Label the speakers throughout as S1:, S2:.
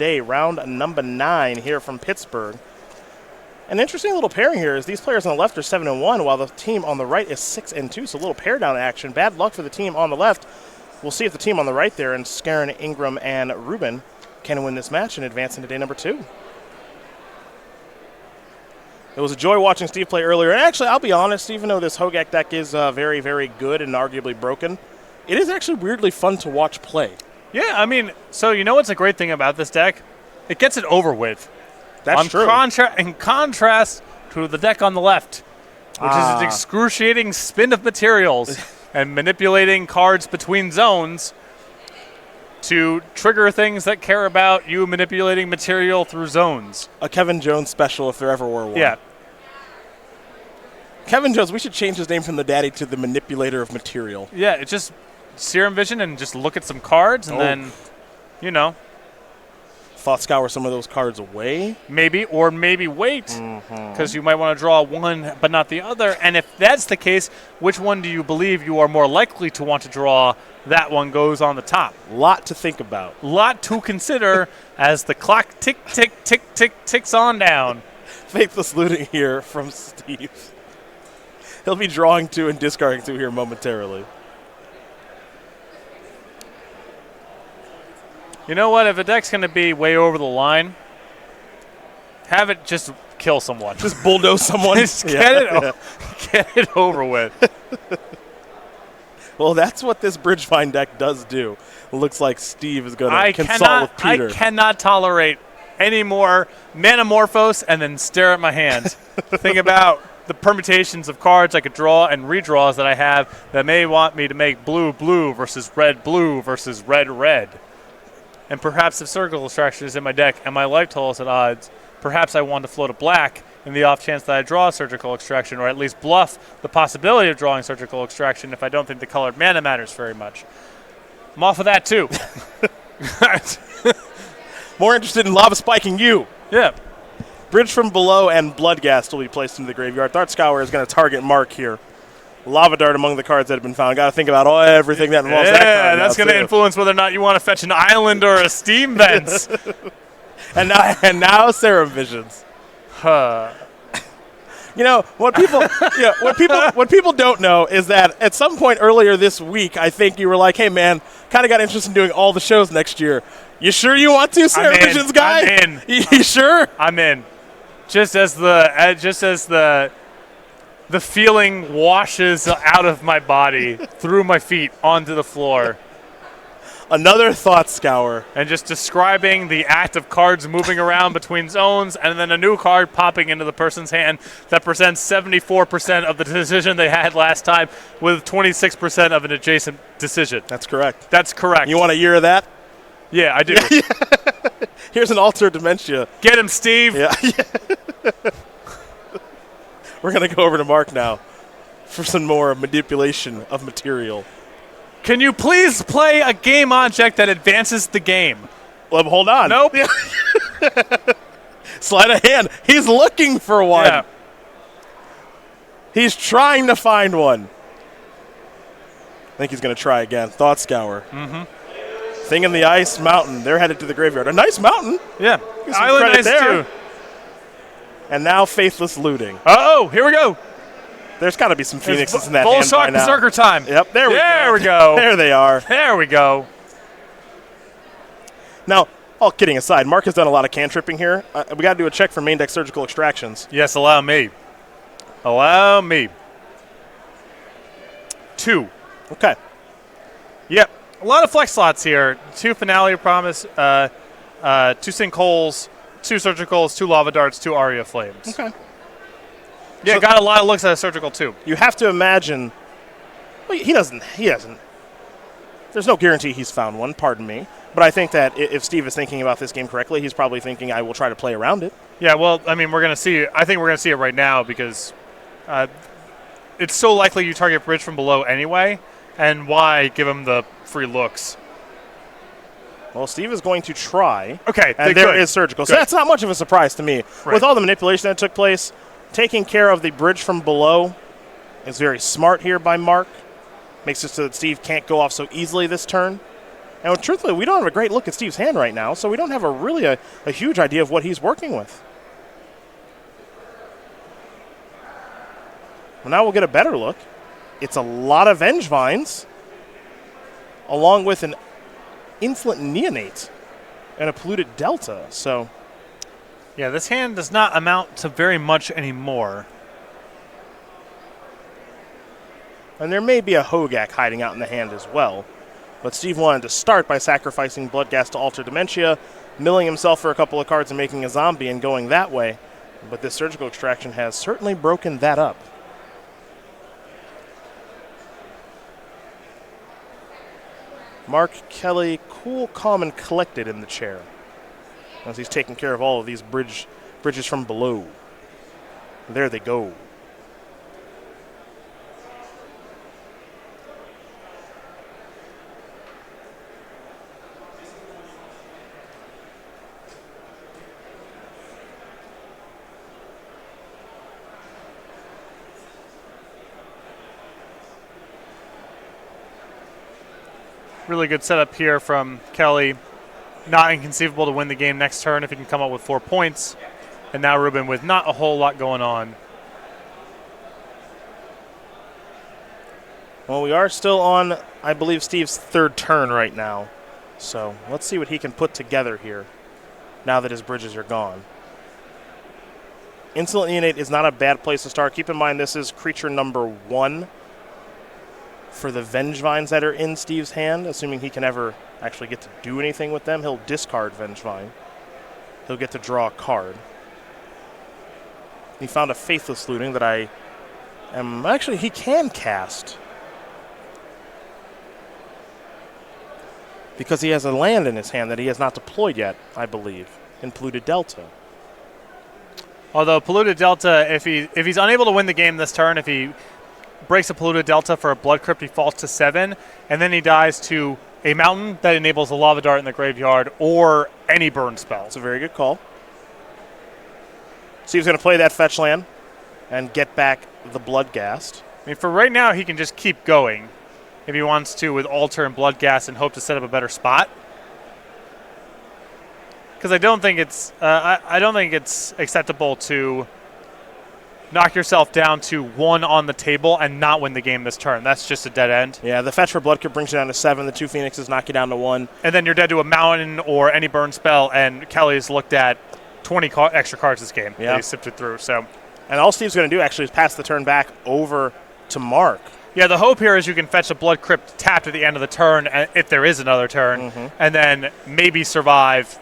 S1: day, round number 9 here from Pittsburg. An interesting little pairing here is these players on the left are 7-1, while the team on the right is 6-2, so a little pair down action. Bad luck for the team on the left. We'll see if the team on the right there, and Skarren, Ingram, and Rubin, can win this match and advance into day number 2. It was a joy watching Steve play earlier. And actually, I'll be honest, even though this Hogak deck is very, very good and arguably broken, it is actually weirdly fun to watch play.
S2: Yeah, I mean, so you know what's a great thing about this deck? It gets it over with.
S1: That's true.
S2: In contrast to the deck on the left, which is an excruciating spin of materials and manipulating cards between zones to trigger things that care about you manipulating material through zones.
S1: A Kevin Jones special if there ever were one.
S2: Yeah.
S1: Kevin Jones, we should change his name from the daddy to the manipulator of material.
S2: Yeah, it's just Serum Vision and just look at some cards and then, you know.
S1: Thought scour some of those cards away.
S2: Maybe, or maybe wait, because you might want to draw one but not the other. And if that's the case, which one do you believe you are more likely to want to draw? That one goes on the top.
S1: Lot to think about.
S2: Lot to consider as the clock tick, tick, tick, tick, ticks on down.
S1: Faithless looting here from Steve. He'll be drawing 2 and discarding 2 here momentarily.
S2: You know what? If a deck's going to be way over the line, have it just kill someone.
S1: Just bulldoze someone.
S2: Just get it over with.
S1: Well, that's what this Bridgevine deck does do. It looks like Steve is going to consult with Peter.
S2: I cannot tolerate any more Manamorphose and then stare at my hands. Think about the permutations of cards I could draw and redraws that I have that may want me to make blue-blue versus red-blue versus red-red. And perhaps if Surgical Extraction is in my deck and my life total is at odds, perhaps I want to float a black in the off chance that I draw Surgical Extraction, or at least bluff the possibility of drawing Surgical Extraction if I don't think the colored mana matters very much. I'm off of that too.
S1: More interested in lava spiking you.
S2: Yeah.
S1: Bridge from Below and Bloodghast will be placed into the graveyard. Thought Scour is going to target Mark here. Lava Dart among the cards that have been found. Got to think about everything that involves that card.
S2: Yeah, that's going to influence whether or not you want to fetch an island or a steam vents.
S1: and now Serum Visions. You know what people, what people don't know is that at some point earlier this week, I think you were like, "Hey man, kind of got interested in doing all the shows next year. You sure you want to, Serum Visions guy?
S2: I'm in.
S1: You sure?
S2: I'm in. Just as the feeling washes out of my body through my feet onto the floor.
S1: Another Thought Scour.
S2: And just describing the act of cards moving around between zones and then a new card popping into the person's hand that presents 74% of the decision they had last time with 26% of an adjacent decision.
S1: That's correct.
S2: That's correct.
S1: You want a year of that?
S2: Yeah, I do.
S1: Here's an Alter Dementia.
S2: Get him, Steve.
S1: Yeah. We're going to go over to Mark now for some more manipulation of material.
S2: Can you please play a game object that advances the game?
S1: Well, hold on.
S2: Nope.
S1: Sleight of hand. He's looking for one.
S2: Yeah.
S1: He's trying to find one. I think he's going to try again. Thought Scour. Thing in the Ice Mountain. They're headed to the graveyard. A nice mountain.
S2: Yeah. Island nice too.
S1: And now Faithless Looting.
S2: Uh-oh, here we go.
S1: There's got to be some Phoenixes in that hand
S2: Bullshark
S1: by now.
S2: Berserker time.
S1: Yep, there we
S2: go.
S1: There they are.
S2: There we go.
S1: Now, all kidding aside, Mark has done a lot of cantripping here. We got to do a check for main deck Surgical Extractions.
S2: Yes, allow me. Allow me. 2.
S1: Okay.
S2: Yep. A lot of flex slots here. 2 Finale Promise, 2 Sinkholes, 2 Surgicals, 2 Lava Darts, 2 Aria Flames.
S1: Okay.
S2: Yeah, so got a lot of looks at a Surgical too.
S1: You have to imagine. Well, he doesn't. There's no guarantee he's found one. Pardon me, but I think that if Steve is thinking about this game correctly, he's probably thinking, "I will try to play around it."
S2: Yeah. Well, I mean, we're gonna see. I think we're gonna see it right now because it's so likely you target Bridge from Below anyway, and why give him the free looks?
S1: Well, Steve is going to try.
S2: Okay.
S1: And there is Surgical, so that's not much of a surprise to me.
S2: Right.
S1: With all the manipulation that took place. Taking care of the Bridge from Below is very smart here by Mark. Makes it so that Steve can't go off so easily this turn. And truthfully, we don't have a great look at Steve's hand right now, so we don't have a huge idea of what he's working with. Well, now we'll get a better look. It's a lot of Vengevines, along with an Insolent Neonate and a Polluted Delta. So,
S2: yeah, this hand does not amount to very much anymore.
S1: And there may be a Hogak hiding out in the hand as well. But Steve wanted to start by sacrificing Bloodghast to Alter Dementia, milling himself for a couple of cards and making a zombie and going that way. But this Surgical Extraction has certainly broken that up. Mark Kelley, cool, calm, and collected in the chair as he's taking care of all of these bridges from below. There they go.
S2: Really good setup here from Kelley. Not inconceivable to win the game next turn if he can come up with 4 points. And now Rubin with not a whole lot going on.
S1: Well, we are still on, I believe, Steve's third turn right now. So let's see what he can put together here now that his bridges are gone. Insolent Neonate is not a bad place to start. Keep in mind this is creature number 1 for the Vengevines that are in Steve's hand, assuming he can ever actually get to do anything with them. He'll discard Vengevine. He'll get to draw a card. He found a Faithless Looting that I am... Actually, he can cast. Because he has a land in his hand that he has not deployed yet, I believe, in Polluted Delta.
S2: Although Polluted Delta, if he's unable to win the game this turn, if he breaks a Polluted Delta for a Blood Crypt, he falls to 7, and then he dies to a mountain that enables a Lava Dart in the graveyard or any burn spell.
S1: It's a very good call. Steve's going to play that fetch land and get back the Bloodghast.
S2: I mean, for right now, he can just keep going if he wants to with Alter and Bloodghast and hope to set up a better spot. Because I don't think it's acceptable to knock yourself down to 1 on the table and not win the game this turn. That's just a dead end.
S1: Yeah, the fetch for Blood Crypt brings you down to 7. The 2 Phoenixes knock you down to 1.
S2: And then you're dead to a mountain or any burn spell, and Kelley's looked at 20 extra cards this game that he sifted through. So,
S1: and all Steve's going to do actually is pass the turn back over to Mark.
S2: Yeah, the hope here is you can fetch a Blood Crypt tapped at the end of the turn, if there is another turn, and then maybe survive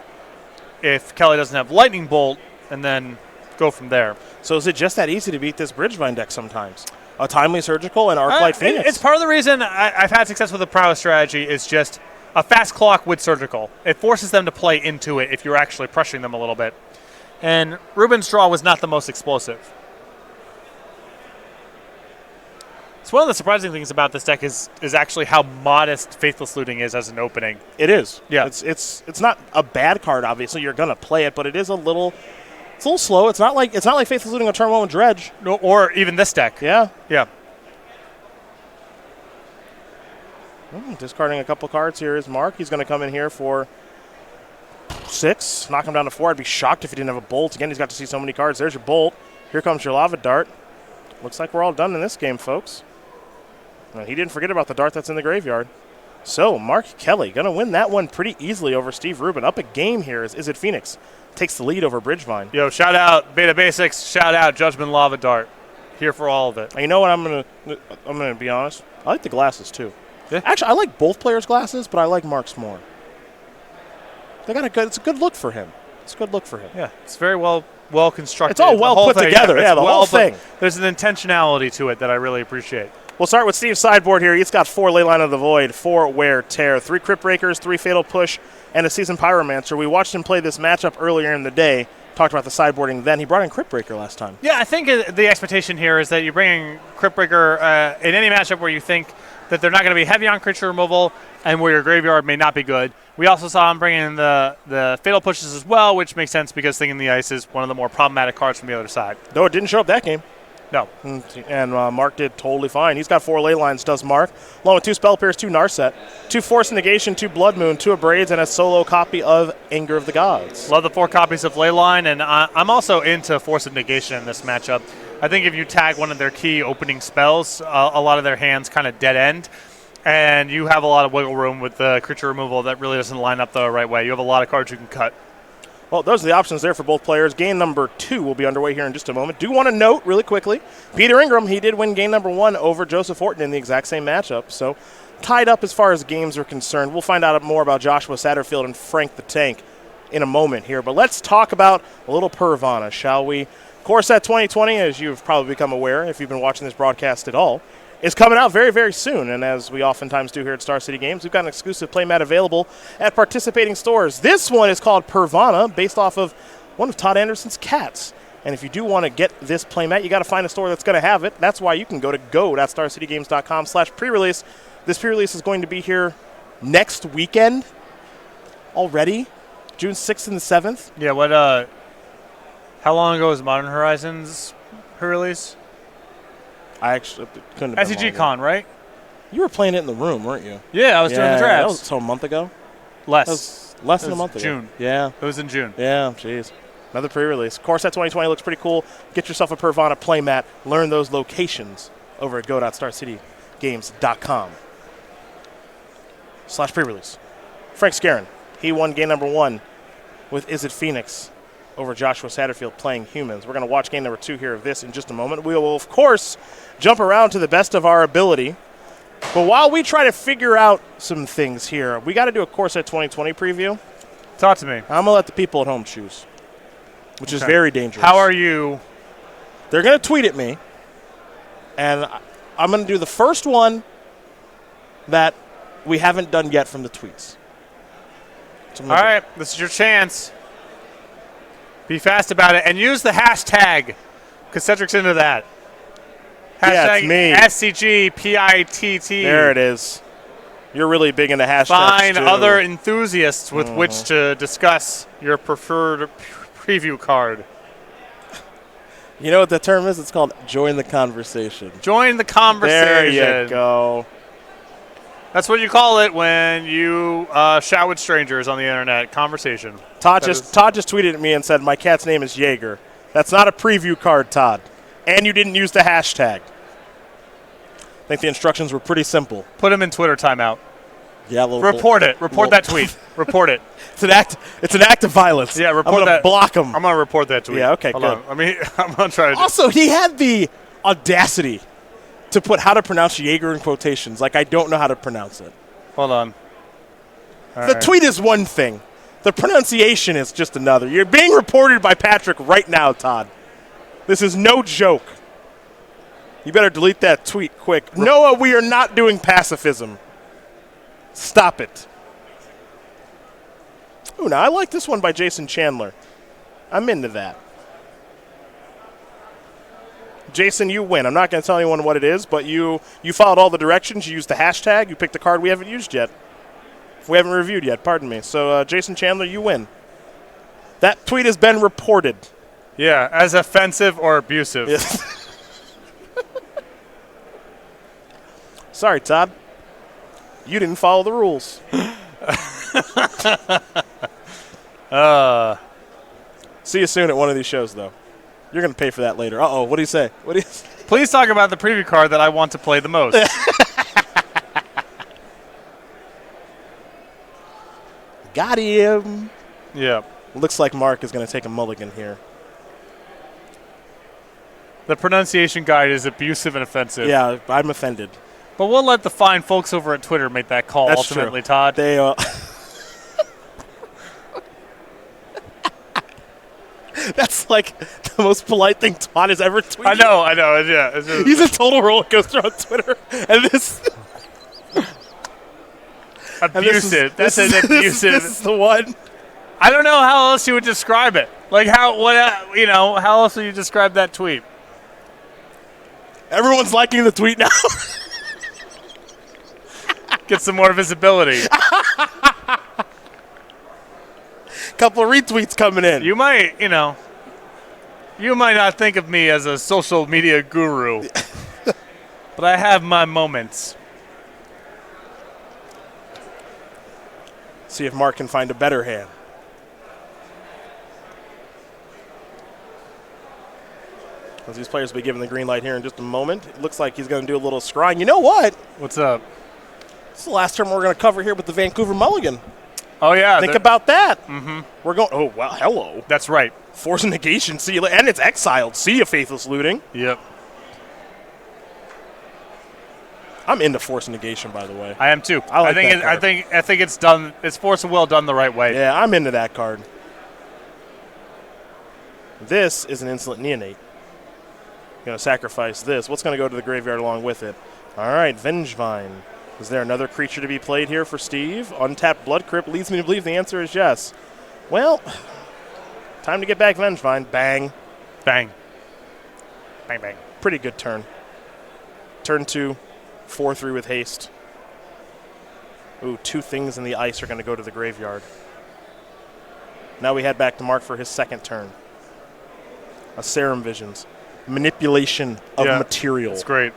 S2: if Kelley doesn't have Lightning Bolt, and then go from there.
S1: So is it just that easy to beat this Bridgevine deck sometimes? A Timely Surgical and Arclight Phoenix?
S2: It's part of the reason I've had success with the Prowess strategy is just a fast clock with Surgical. It forces them to play into it if you're actually pressuring them a little bit. And Rubin's draw was not the most explosive. So one of the surprising things about this deck is actually how modest Faithless Looting is as an opening.
S1: It is.
S2: Yeah.
S1: It's not a bad card, obviously. You're going to play it, but it is a little slow. It's not like Faithless Looting on turn 1 with Dredge.
S2: No, or even this deck.
S1: Yeah.
S2: Yeah.
S1: Discarding a couple cards here is Mark. He's going to come in here for 6, knock him down to 4. I'd be shocked if he didn't have a Bolt. Again, he's got to see so many cards. There's your Bolt. Here comes your Lava Dart. Looks like we're all done in this game, folks. And he didn't forget about the dart that's in the graveyard. So, Mark Kelley going to win that one pretty easily over Steve Rubin. Up a game here is it Phoenix. Takes the lead over Bridgevine.
S2: Yo, shout out Beta Basics. Shout out Judgment Lava Dart. Here for all of it.
S1: And you know what? I'm gonna be honest. I like the glasses too. Yeah. Actually, I like both players' glasses, but I like Mark's more. It's a good look for him. It's a good look for him.
S2: Yeah, it's very well constructed.
S1: It's all well put together. Yeah, the whole thing.
S2: There's an intentionality to it that I really appreciate.
S1: We'll start with Steve's sideboard here. He's got 4 Leyline of the Void, 4 Wear Tear, 3 Crypt Breakers, 3 Fatal Push, and a Seasoned Pyromancer. We watched him play this matchup earlier in the day. Talked about the sideboarding then. He brought in Crypt Breaker last time.
S2: Yeah, I think the expectation here is that you're bringing Crypt Breaker in any matchup where you think that they're not going to be heavy on creature removal and where your graveyard may not be good. We also saw him bring in the Fatal Pushes as well, which makes sense because Thing in the Ice is one of the more problematic cards from the other side.
S1: Though it didn't show up that game.
S2: No.
S1: And Mark did totally fine. He's got 4 ley lines, does Mark, along with 2 Spell Pierce, 2 Narset, 2 Force Negation, 2 Blood Moon, 2 Abrades, and a solo copy of Anger of the Gods.
S2: Love the 4 copies of Leyline, and I'm also into Force of Negation in this matchup. I think if you tag one of their key opening spells, a lot of their hands kind of dead end, and you have a lot of wiggle room with the creature removal that really doesn't line up the right way. You have a lot of cards you can cut.
S1: Well, those are the options there for both players. Game number 2 will be underway here in just a moment. Do want to note really quickly, Peter Ingram, he did win game number 1 over Joseph Horton in the exact same matchup. So tied up as far as games are concerned. We'll find out more about Joshua Satterfield and Frank the Tank in a moment here. But let's talk about a little Pervana, shall we? Core Set 2020, as you've probably become aware if you've been watching this broadcast at all, is coming out very, very soon. And as we oftentimes do here at Star City Games, we've got an exclusive playmat available at participating stores. This one is called Pervana, based off of one of Todd Anderson's cats. And if you do want to get this playmat, you got to find a store that's going to have it. That's why you can go to go.starcitygames.com/pre-release. This pre-release is going to be here next weekend already, June 6th and the 7th.
S2: Yeah, how long ago was Modern Horizons pre-release?
S1: I actually couldn't have been
S2: SCG
S1: longer.
S2: Con, right?
S1: You were playing it in the room, weren't you?
S2: Yeah, I was doing the
S1: That
S2: drafts.
S1: was a month ago.
S2: Less.
S1: That was less than
S2: It
S1: a
S2: was
S1: month ago.
S2: June.
S1: Yeah.
S2: It was in June.
S1: Yeah, jeez. Another pre-release. Core Set 2020 looks pretty cool. Get yourself a Pervana playmat. Learn those locations over at go.starcitygames.com/pre-release. Frank Skarren, he won game number 1 with Is It Phoenix over Joshua Satterfield playing humans. We're going to watch game number 2 here of this in just a moment. We will, of course, jump around to the best of our ability. But while we try to figure out some things here, we got to do a Core Set 2020 preview.
S2: Talk to me.
S1: I'm going to let the people at home choose, which is very dangerous.
S2: How are you?
S1: They're going to tweet at me, and I'm going to do the first one that we haven't done yet from the tweets. So
S2: All right, this is your chance. Be fast about it and use the hashtag, because Cedric's into that.
S1: Yeah, it's me.
S2: SCGPITT.
S1: There it is. You're really big into hashtags,
S2: Find
S1: too.
S2: other enthusiasts with which to discuss your preferred preview card.
S1: You know what the term is? It's called join the conversation.
S2: Join the conversation.
S1: There you go.
S2: That's what you call it when you shout with strangers on the internet. Conversation.
S1: Todd just tweeted at me and said, my cat's name is Jaeger. That's not a preview card, Todd. And you didn't use the hashtag. I think the instructions were pretty simple.
S2: Put him in Twitter timeout.
S1: Yeah,
S2: report it. Report that tweet. Report it.
S1: It's an act of violence.
S2: Yeah, report
S1: I'm gonna
S2: that.
S1: block him.
S2: I'm gonna report that tweet.
S1: Yeah, okay,
S2: Hold
S1: good.
S2: on. I mean, I'm gonna try to.
S1: Also, he had the audacity to put how to pronounce Jaeger in quotations. Like, I don't know how to pronounce it.
S2: Hold on.
S1: The tweet is one thing. The pronunciation is just another. You're being reported by Patrick right now, Todd. This is no joke. You better delete that tweet quick. Noah, we are not doing pacifism. Stop it. Ooh, now I like this one by Jason Chandler. I'm into that. Jason, you win. I'm not going to tell anyone what it is, but you followed all the directions. You used the hashtag. You picked a card we haven't used yet. We haven't reviewed yet, pardon me. So, Jason Chandler, you win. That tweet has been reported.
S2: Yeah, as offensive or abusive.
S1: Yes. Sorry, Todd. You didn't follow the rules. See you soon at one of these shows, though. You're going to pay for that later. Uh-oh, what do you say?
S2: Please talk about the preview card that I want to play the most.
S1: Got him.
S2: Yeah.
S1: Looks like Mark is going to take a mulligan here.
S2: The pronunciation guide is abusive and offensive.
S1: Yeah, I'm offended.
S2: But we'll let the fine folks over at Twitter make that call.
S1: That's
S2: ultimately,
S1: true.
S2: Todd.
S1: They, that's like the most polite thing Todd has ever tweeted.
S2: I know. Yeah. It's just,
S1: He's a total roller coaster on Twitter. And this...
S2: abusive. That's an abusive.
S1: This is the one.
S2: I don't know how else you would describe it. Like how else would you describe that tweet?
S1: Everyone's liking the tweet now.
S2: Get some more visibility.
S1: Couple of retweets coming in.
S2: You might, you You might not think of me as a social media guru, but I have my moments.
S1: See if Mark can find a better hand. As these players will be given the green light here in just a moment. It looks like he's going to do a little scrying. You know what?
S2: What's up?
S1: This is the last term we're going to cover here with the Vancouver Mulligan.
S2: Oh, yeah.
S1: Think about that.
S2: Mm-hmm.
S1: We're going, oh, wow, hello.
S2: That's right.
S1: Force of negation, see you, and it's exiled. See you, faithless looting.
S2: Yep.
S1: I'm into force of negation, by the way.
S2: I am too.
S1: I like
S2: think
S1: that card.
S2: I think it's done. It's force of will done the right way.
S1: Yeah, I'm into that card. This is an insolent neonate. Going to sacrifice this. What's going to go to the graveyard along with it? All right, Vengevine. Is there another creature to be played here for Steve? Untapped Blood Crypt leads me to believe the answer is yes. Well, time to get back Vengevine. Bang.
S2: Bang. Bang, bang.
S1: Pretty good turn. Turn 2, 4-3 with haste. Ooh, 2 things in the ice are going to go to the graveyard. Now we head back to Mark for his second turn. A Serum Visions. Manipulation of material.
S2: That's great.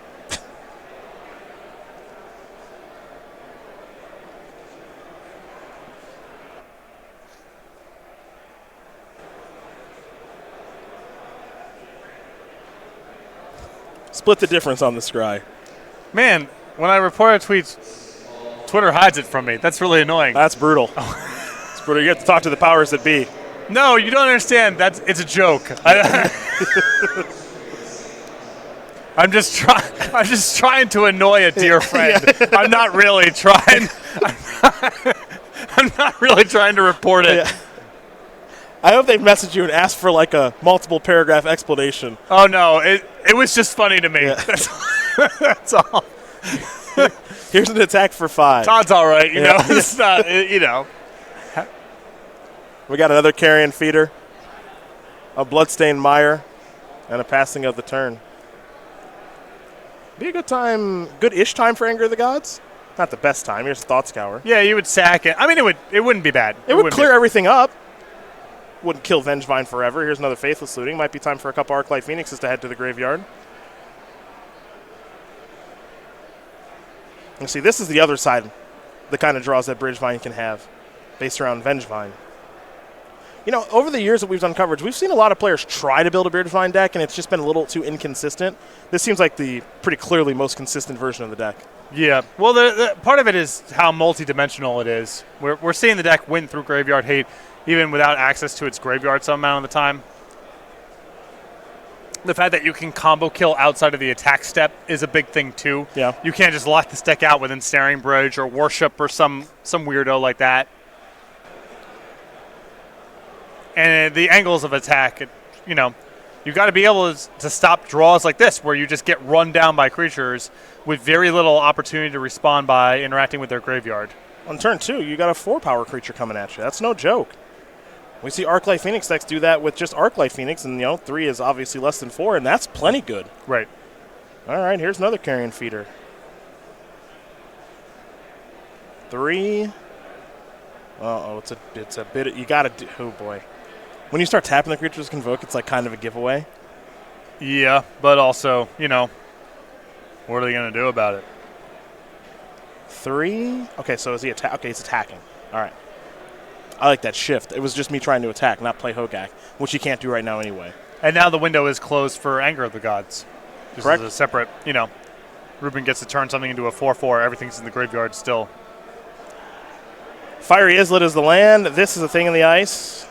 S1: Split the difference on the scry.
S2: Man, when I report a tweet, Twitter hides it from me. That's really annoying.
S1: That's brutal. It's brutal. You have to talk to the powers that be.
S2: No, you don't understand. It's a joke. I'm just trying to annoy a dear friend. I'm not really trying. I'm not really trying to report it.
S1: Yeah. I hope they message you and ask for like a multiple paragraph explanation.
S2: Oh no, it was just funny to me. Yeah. That's all.
S1: Here's an attack for 5.
S2: Todd's all right, you know. It's not, you know.
S1: We got another carrion feeder, a bloodstained mire, and a passing of the turn. Be a good time, good-ish time for Anger of the Gods. Not the best time. Here's Thought Scour.
S2: Yeah, you would sack it. I mean, it wouldn't be bad.
S1: It would clear everything up. Wouldn't kill Vengevine forever. Here's another Faithless Looting. Might be time for a couple Arclight Phoenixes to head to the graveyard. And see, this is the other side, the kind of draws that Bridgevine can have, based around Vengevine. You know, over the years that we've done coverage, we've seen a lot of players try to build a Bridgevine deck, and it's just been a little too inconsistent. This seems like the pretty clearly most consistent version of the deck.
S2: Yeah. Well, the part of it is how multi-dimensional it is. We're seeing the deck win through Graveyard Hate, even without access to its graveyard some amount of the time. The fact that you can combo kill outside of the attack step is a big thing, too.
S1: Yeah.
S2: You can't just lock this deck out with Ensnaring Bridge or Worship or some weirdo like that. And the angles of attack, you know, you got to be able to stop draws like this where you just get run down by creatures with very little opportunity to respond by interacting with their graveyard.
S1: On turn 2, you got a 4-power creature coming at you. That's no joke. We see Arclight Phoenix decks do that with just Arclight Phoenix, and, you know, 3 is obviously less than 4, and that's plenty good.
S2: Right.
S1: All right, here's another Carrion Feeder. 3. Uh-oh, it's a bit, you got to do, oh boy. When you start tapping the creatures Convoke, it's like kind of a giveaway.
S2: Yeah, but also, you know, what are they going to do about it?
S1: 3. Okay, so is he okay, he's attacking. All right. I like that shift. It was just me trying to attack, not play Hogak, which you can't do right now anyway.
S2: And now the window is closed for Anger of the Gods. This
S1: Correct.
S2: is a separate, you know, Rubin gets to turn something into a 4/4. Everything's in the graveyard still.
S1: Fiery Islet is the land. This is a thing in the ice.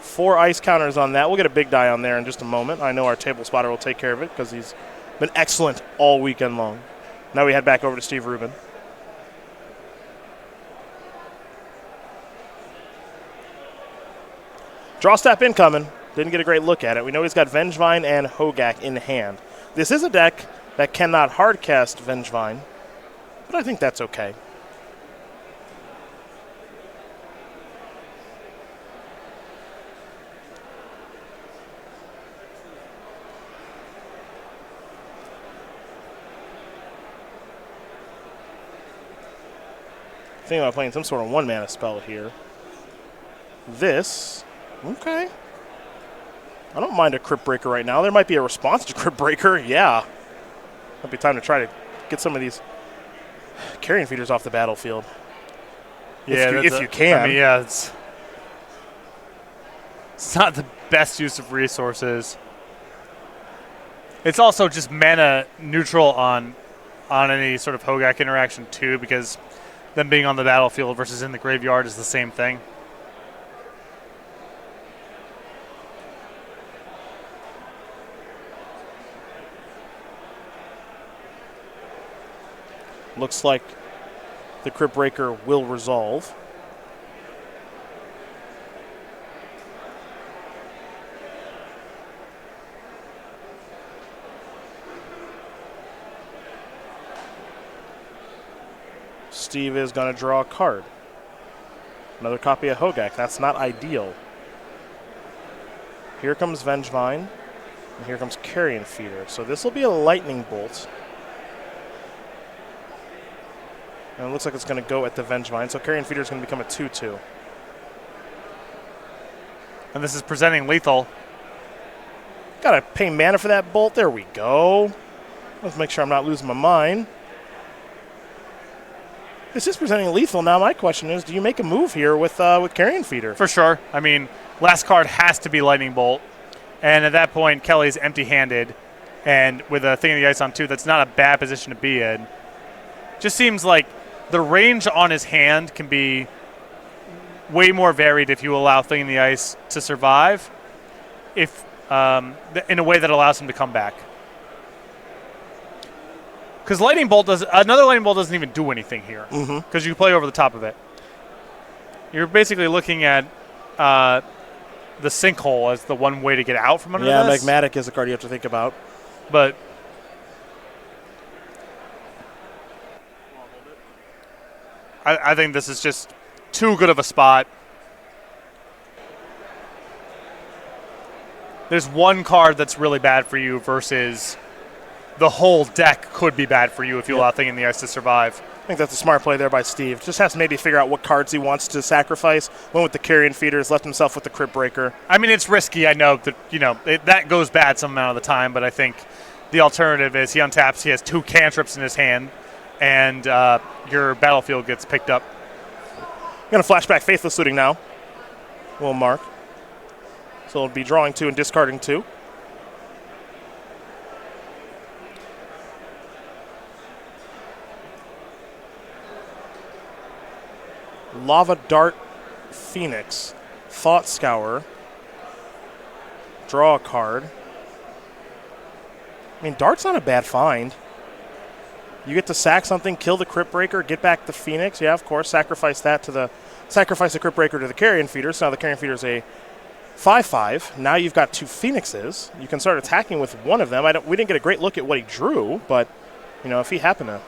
S1: 4 ice counters on that. We'll get a big die on there in just a moment. I know our table spotter will take care of it because he's been excellent all weekend long. Now we head back over to Steve Rubin. Draw step incoming. Didn't get a great look at it. We know he's got Vengevine and Hogak in hand. This is a deck that cannot hardcast Vengevine, but I think that's okay. Thinking about playing some sort of 1-mana spell here. This Okay. I don't mind a Crypt Breaker right now. There might be a response to Crypt Breaker. Yeah. Might be time to try to get some of these carrion feeders off the battlefield.
S2: Yeah,
S1: if you can.
S2: I mean, yeah, it's not the best use of resources. It's also just mana neutral on any sort of Hogak interaction too, because them being on the battlefield versus in the graveyard is the same thing.
S1: Looks like the Crypt Breaker will resolve. Steve is going to draw a card. Another copy of Hogak. That's not ideal. Here comes Vengevine, and here comes Carrion Feeder. So this will be a lightning bolt. And it looks like it's going to go at the Vengevine. So Carrion Feeder is going to become a 2/2.
S2: And this is presenting lethal.
S1: Got to pay mana for that bolt. There we go. Let's make sure I'm not losing my mind. This is presenting lethal. Now my question is, do you make a move here with Carrion Feeder?
S2: For sure. I mean, last card has to be Lightning Bolt. And at that point, Kelley's empty-handed. And with a Thing of the Ice on 2, that's not a bad position to be in. Just seems like the range on his hand can be way more varied if you allow Thing in the Ice to survive, if in a way that allows him to come back. Because another Lightning Bolt doesn't even do anything here, because you play over the top of it. You're basically looking at the Sinkhole as the one way to get out from under this.
S1: Yeah, Magmatic is a card you have to think about.
S2: But I think this is just too good of a spot. There's one card that's really bad for you versus the whole deck could be bad for you if you allow Thing in the Ice to survive.
S1: I think that's a smart play there by Steve. Just has to maybe figure out what cards he wants to sacrifice. Went with the Carrion Feeders, left himself with the Crypt Breaker.
S2: I mean, it's risky. I know that that goes bad some amount of the time, but I think the alternative is he untaps. He has 2 cantrips in his hand, and your battlefield gets picked up.
S1: Going to flashback Faithless Looting now. Will mark. So it'll be drawing 2 and discarding 2. Lava Dart Phoenix. Thought Scour. Draw a card. I mean, Dart's not a bad find. You get to sack something, kill the Crypt Breaker, get back the Phoenix. Yeah, of course, sacrifice the Crypt Breaker to the Carrion Feeder. So now the Carrion Feeder is a 5/5. Now you've got 2 Phoenixes. You can start attacking with one of them. We didn't get a great look at what he drew, but if he happened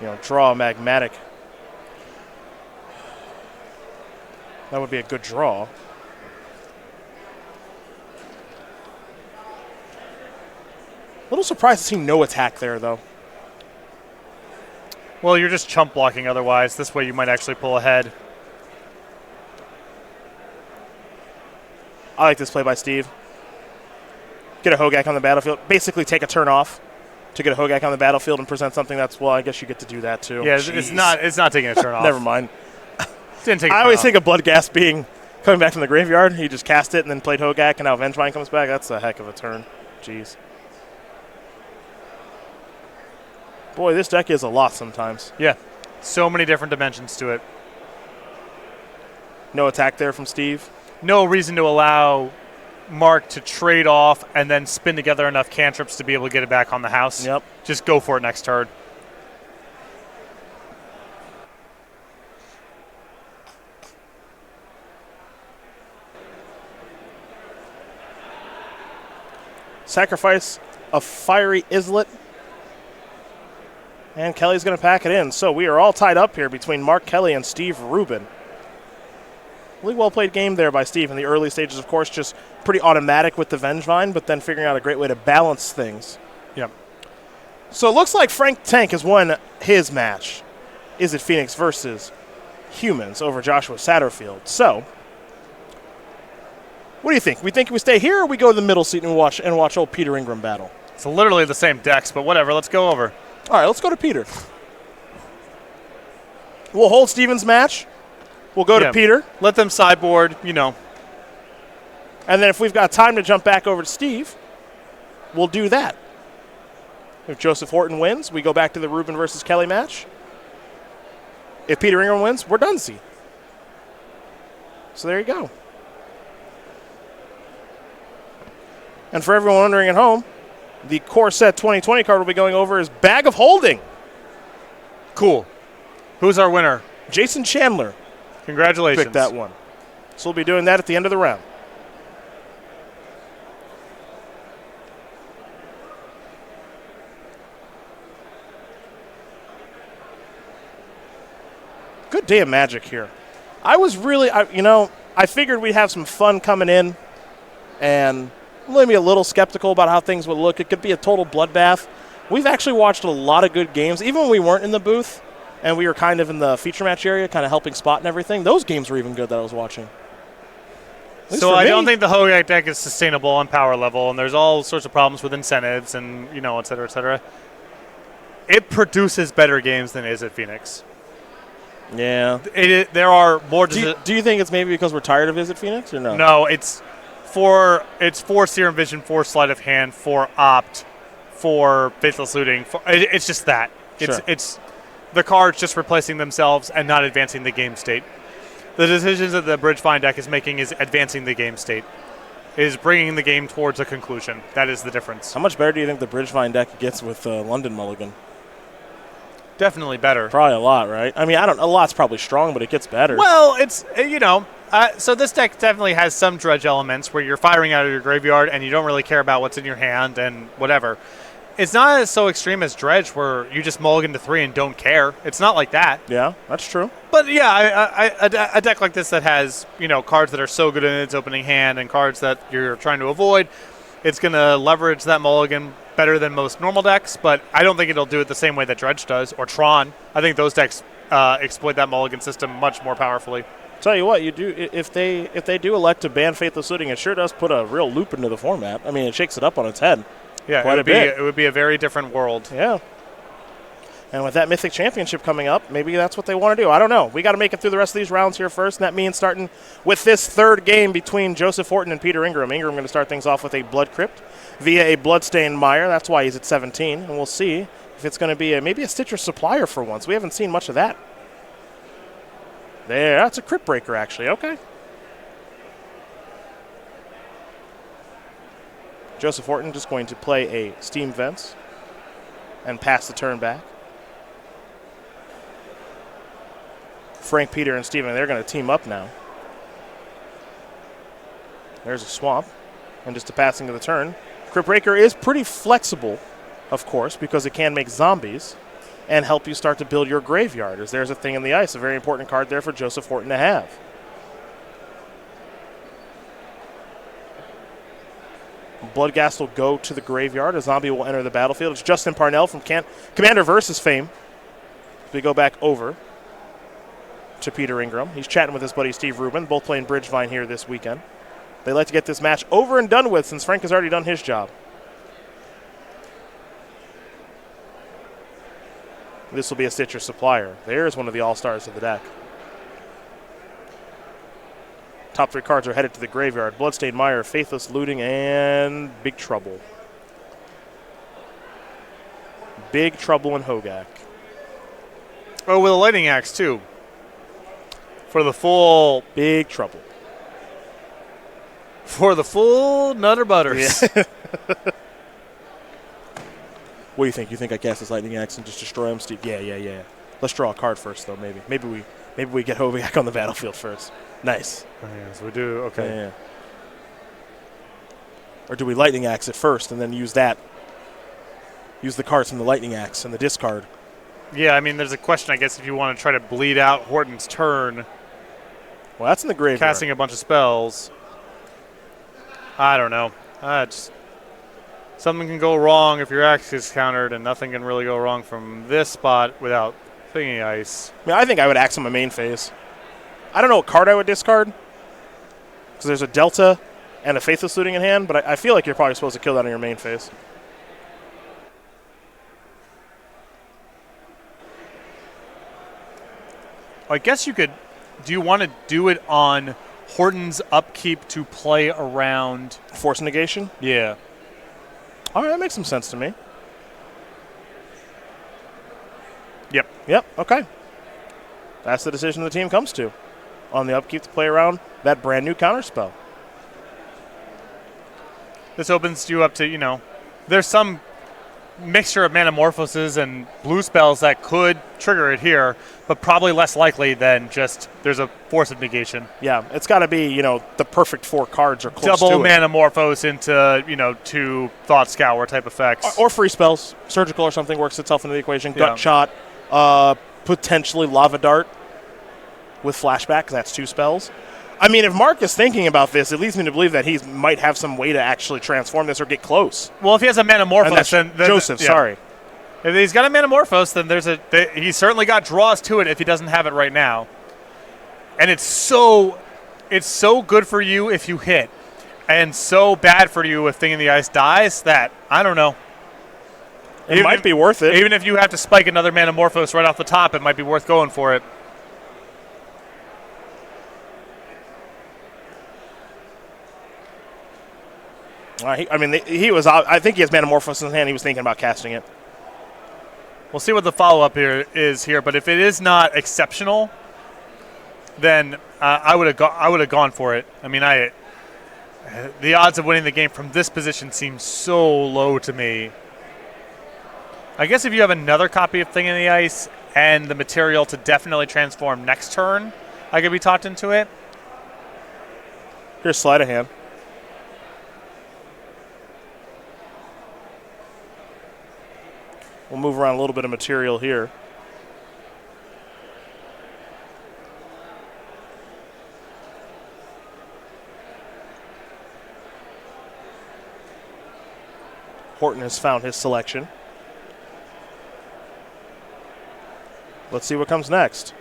S1: to draw a Magmatic, that would be a good draw. A little surprised to see no attack there, though.
S2: Well, you're just chump blocking otherwise. This way you might actually pull ahead.
S1: I like this play by Steve. Get a Hogak on the battlefield. Basically take a turn off to get a Hogak on the battlefield and present something that's, well, I guess you get to do that too.
S2: Yeah,
S1: Jeez.
S2: it's not taking a turn off.
S1: Never mind.
S2: Didn't take
S1: I always think of Bloodghast being coming back from the graveyard. He just cast it and then played Hogak, and now Vengevine comes back. That's a heck of a turn. Jeez. Boy, this deck is a lot sometimes.
S2: Yeah. So many different dimensions to it.
S1: No attack there from Steve.
S2: No reason to allow Mark to trade off and then spin together enough cantrips to be able to get it back on the house.
S1: Yep.
S2: Just go for it next turn.
S1: Sacrifice a Fiery Islet. And Kelley's going to pack it in. So we are all tied up here between Mark Kelley and Steve Rubin. Really well played game there by Steve in the early stages, of course, just pretty automatic with the Vengevine, but then figuring out a great way to balance things.
S2: Yep.
S1: So it looks like Frank Tank has won his match. Is it Phoenix versus Humans over Joshua Satterfield? So What do you think? We think we stay here, or we go to the middle seat and watch old Peter Ingram battle?
S2: It's literally the same decks, but whatever. Let's go over.
S1: All right, let's go to Peter. We'll hold Steven's match. We'll go to Peter.
S2: Let them sideboard, you know.
S1: And then if we've got time to jump back over to Steve, we'll do that. If Joseph Horton wins, we go back to the Rubin versus Kelley match. If Peter Ingram wins, we're done, see. So there you go. And for everyone wondering at home, the Core Set 2020 card we'll be going over is Bag of Holding.
S2: Cool. Who's our winner?
S1: Jason Chandler.
S2: Congratulations.
S1: Picked that one. So we'll be doing that at the end of the round. Good day of Magic here. I was really, I figured we'd have some fun coming in, and maybe a little skeptical about how things would look. It could be a total bloodbath. We've actually watched a lot of good games, even when we weren't in the booth, and we were kind of in the feature match area, kind of helping spot and everything. Those games were even good that I was watching.
S2: So I don't think the Hogak deck is sustainable on power level, and there's all sorts of problems with incentives and, et cetera, et cetera. It produces better games than Is It Phoenix.
S1: Yeah.
S2: There are more.
S1: Do you think it's maybe because we're tired of Is It Phoenix or no?
S2: No, it's for Serum Vision, for Sleight of Hand, for Opt, for Faithless Looting. It's just that.
S1: Sure.
S2: It's the cards just replacing themselves and not advancing the game state. The decisions that the Bridgevine deck is making is advancing the game state, is bringing the game towards a conclusion. That is the difference.
S1: How much better do you think the Bridgevine deck gets with London Mulligan?
S2: Definitely better.
S1: Probably a lot, right? I mean, a lot's probably strong, but it gets better.
S2: Well, it's, so this deck definitely has some dredge elements where you're firing out of your graveyard and you don't really care about what's in your hand and whatever. It's not as so extreme as dredge where you just mulligan to 3 and don't care. It's not like that.
S1: Yeah, that's true.
S2: But yeah, a deck like this that has, cards that are so good in its opening hand and cards that you're trying to avoid, it's going to leverage that mulligan better than most normal decks, but I don't think it'll do it the same way that Dredge does, or Tron. I think those decks exploit that mulligan system much more powerfully.
S1: Tell you what, you do if they do elect to ban Faithless Looting, it sure does put a real loop into the format. I mean, it shakes it up on its head.
S2: Yeah,
S1: quite a bit.
S2: It would be a very different world.
S1: Yeah. And with that Mythic Championship coming up, maybe that's what they want to do. I don't know. We got to make it through the rest of these rounds here first, and that means starting with this third game between Joseph Horton and Peter Ingram. Ingram going to start things off with a Blood Crypt via a Bloodstained Mire. That's why he's at 17, and we'll see if it's going to be maybe a Stitcher Supplier for once. We haven't seen much of that. There, that's a Crypt Breaker, actually. Okay. Joseph Horton just going to play a Steam Vents and pass the turn back. Frank, Peter, and Steven, they're going to team up now. There's a Swamp. And just a passing of the turn. Crypt Breaker is pretty flexible, of course, because it can make zombies and help you start to build your graveyard, as there's a Thing in the Ice, a very important card there for Joseph Horton to have. Bloodghast will go to the graveyard. A zombie will enter the battlefield. It's Justin Parnell from Commander Versus fame. We go back over to Peter Ingram. He's chatting with his buddy Steve Rubin, both playing Bridgevine here this weekend. They like to get this match over and done with since Frank has already done his job. This will be a Stitcher Supplier. There's one of the all-stars of the deck. Top 3 cards are headed to the graveyard. Bloodstained Mire, Faithless Looting, and Big Trouble. Big Trouble in Hogak.
S2: Oh, with a Lightning Axe, too. For the full...
S1: Big Trouble.
S2: For the full Nutter Butters.
S1: Yeah. What do you think? You think I cast this Lightning Axe and just destroy him, Steve? Yeah. Let's draw a card first, though, maybe. Maybe we get Hogak on the battlefield first. Nice.
S2: Oh, yeah, so we do, okay.
S1: Yeah. Or do we Lightning Axe it first and then use that? Use the cards from the Lightning Axe and the discard.
S2: Yeah, I mean, there's a question, I guess, if you want to try to bleed out Horton's turn.
S1: Well, that's in the graveyard.
S2: Casting a bunch of spells. I don't know. Something can go wrong if your axe is countered, and nothing can really go wrong from this spot without Thingy Ice.
S1: I mean, I think I would axe on my main phase. I don't know what card I would discard, because there's a Delta and a Faithless Looting in hand, but I feel like you're probably supposed to kill that on your main phase.
S2: I guess you could. Do you want to do it on Horton's upkeep to play around
S1: Force negation?
S2: Yeah.
S1: All right, that makes some sense to me.
S2: Yep.
S1: Yep, okay. That's the decision the team comes to on the upkeep to play around that brand new counterspell.
S2: This opens you up to, there's some mixture of Manamorphoses and blue spells that could trigger it here, but probably less likely than just there's a Force of Negation.
S1: Yeah, it's got to be, the perfect 4 cards or close
S2: Double
S1: to it.
S2: Manamorphose into, 2 Thought Scour type effects.
S1: Or free spells. Surgical or something works itself into the equation.
S2: Yeah.
S1: Gut Shot, potentially Lava Dart with Flashback, because that's 2 spells. I mean, if Mark is thinking about this, it leads me to believe that he might have some way to actually transform this or get close.
S2: Well, if he has a Manamorphose, then
S1: Joseph, sorry.
S2: If he's got a Manamorphose, then he's certainly got draws to it if he doesn't have it right now. And it's so good for you if you hit, and so bad for you if Thing in the Ice dies that, I don't know.
S1: It might be worth it.
S2: Even if you have to spike another Manamorphose right off the top, it might be worth going for it.
S1: He was. I think he has Manamorphose in his hand. He was thinking about casting it.
S2: We'll see what the follow-up here is here, but if it is not exceptional, then I would have gone for it. I mean, the odds of winning the game from this position seem so low to me. I guess if you have another copy of Thing in the Ice and the material to definitely transform next turn, I could be talked into it.
S1: Here's Sleight of Hand. We'll move around a little bit of material here. Horton has found his selection. Let's see what comes next.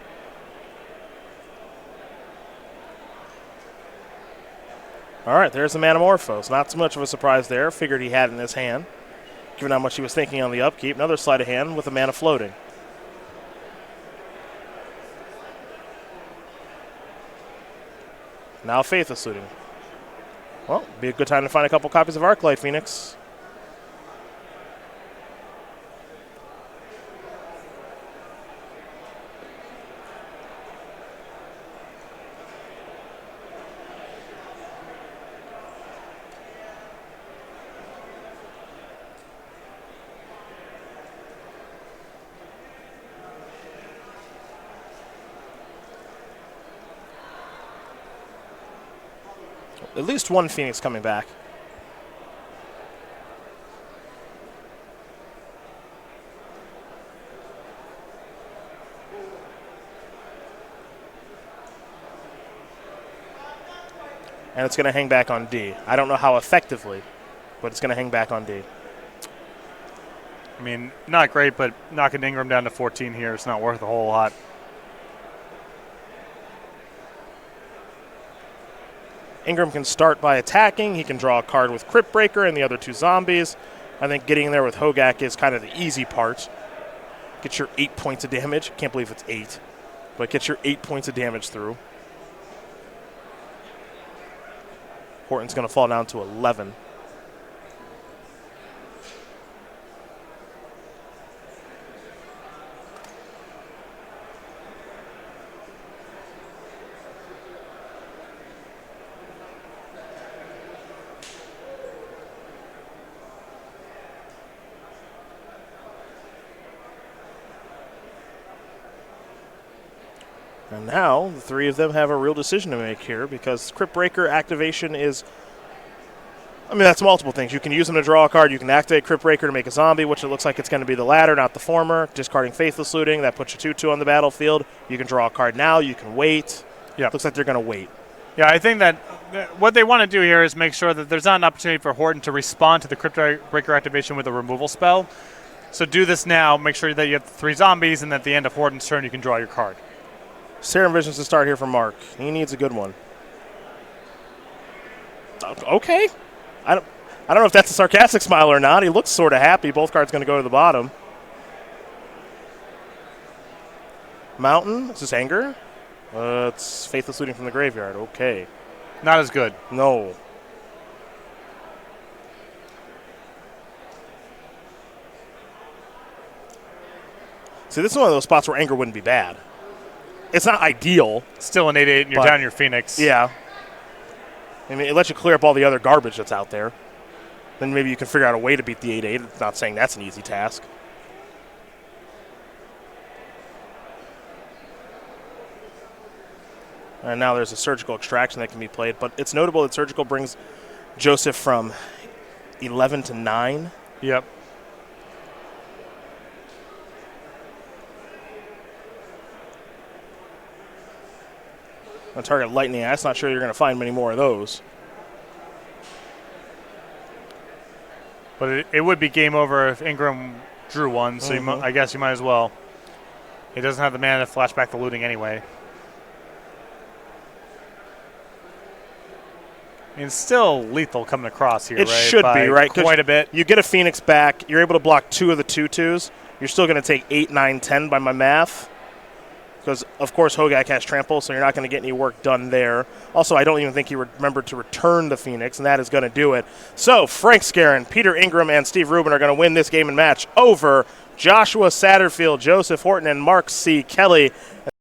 S1: All right, there's the Manamorphose. Not so much of a surprise there. Figured he had it in his hand, given how much he was thinking on the upkeep. Another Sleight of Hand with a mana floating. Now Faithless Looting. Well, be a good time to find a couple copies of Arclight, Phoenix. At least one Phoenix coming back. And it's going to hang back on D. I don't know how effectively, but it's going to hang back on D.
S2: I mean, not great, but knocking Ingram down to 14 here is not worth a whole lot.
S1: Ingram can start by attacking. He can draw a card with Crypt Breaker and the other 2 zombies. I think getting there with Hogak is kind of the easy part. Get your 8 points of damage. Can't believe it's 8. But get your 8 points of damage through. Horton's going to fall down to 11. And now the 3 of them have a real decision to make here, because Crypt Breaker activation is, that's multiple things. You can use them to draw a card. You can activate Crypt Breaker to make a zombie, which it looks like it's going to be the latter, not the former. Discarding Faithless Looting, that puts you 2/2 on the battlefield. You can draw a card now. You can wait.
S2: Yeah.
S1: Looks like they're going to wait.
S2: Yeah, I think that what they want to do here is make sure that there's not an opportunity for Horton to respond to the Crypt Breaker activation with a removal spell. So do this now. Make sure that you have 3 zombies, and at the end of Horton's turn, you can draw your card.
S1: Serum Visions to start here for Mark. He needs a good one. Okay. I don't know if that's a sarcastic smile or not. He looks sort of happy. Both cards going to go to the bottom. Mountain. Is this Anger? It's Faithless Looting from the Graveyard. Okay.
S2: Not as good.
S1: No. See, this is one of those spots where Anger wouldn't be bad. It's not ideal.
S2: Still an 8/8, and you're down your Phoenix.
S1: Yeah. I mean, it lets you clear up all the other garbage that's out there. Then maybe you can figure out a way to beat the 8/8. It's not saying that's an easy task. And now there's a Surgical Extraction that can be played, but it's notable that Surgical brings Joseph from 11 to 9.
S2: Yep.
S1: On target Lightning Axe, not sure you're going to find many more of those.
S2: But it would be game over if Ingram drew one, so I guess you might as well. He doesn't have the mana to flash back the looting anyway. I mean, it's still lethal coming across here,
S1: It
S2: right?
S1: should be, right?
S2: Quite a bit.
S1: You get a Phoenix back. You're able to block 2 of the 2/2s. You're still going to take 8, 9, 10 by my math. Because, of course, Hogak has Trample, so you're not going to get any work done there. Also, I don't even think he remembered to return the Phoenix, and that is going to do it. So, Frank Skarren, Peter Ingram, and Steve Rubin are going to win this game and match over Joshua Satterfield, Joseph Horton, and Mark C. Kelley.